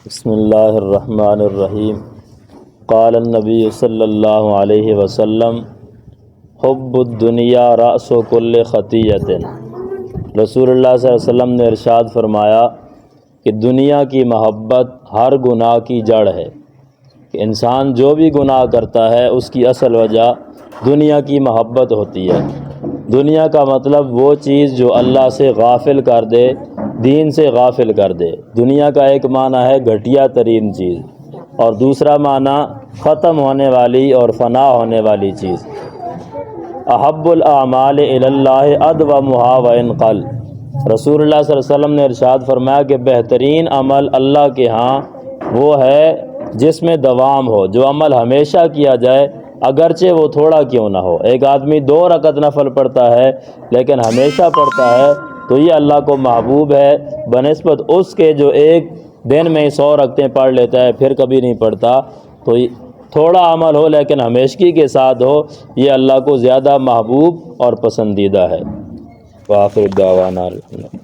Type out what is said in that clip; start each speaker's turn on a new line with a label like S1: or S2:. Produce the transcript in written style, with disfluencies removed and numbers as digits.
S1: بسم اللہ الرحمن الرحیم۔ قال النبی صلی اللہ علیہ وسلم حب الدنیا رأس کل خطیۃ۔ رسول اللہ صلی اللہ علیہ وسلم نے ارشاد فرمایا کہ دنیا کی محبت ہر گناہ کی جڑ ہے، کہ انسان جو بھی گناہ کرتا ہے اس کی اصل وجہ دنیا کی محبت ہوتی ہے۔ دنیا کا مطلب وہ چیز جو اللہ سے غافل کر دے، دین سے غافل کر دے۔ دنیا کا ایک معنی ہے گھٹیا ترین چیز، اور دوسرا معنی ختم ہونے والی اور فنا ہونے والی چیز۔ احب الاعمال الی اللہ ادومھا وان قل۔ رسول اللہ صلی اللہ علیہ وسلم نے ارشاد فرمایا کہ بہترین عمل اللہ کے ہاں وہ ہے جس میں دوام ہو، جو عمل ہمیشہ کیا جائے اگرچہ وہ تھوڑا کیوں نہ ہو۔ ایک آدمی 2 رکعت نفل پڑھتا ہے لیکن ہمیشہ پڑھتا ہے تو یہ اللہ کو محبوب ہے بنسبت اس کے جو ایک دن میں 100 رکعتیں پڑھ لیتا ہے پھر کبھی نہیں پڑھتا۔ تو تھوڑا عمل ہو لیکن ہمیشگی کے ساتھ ہو، یہ اللہ کو زیادہ محبوب اور پسندیدہ ہے۔ وآخر دعوانا الحمدللہ۔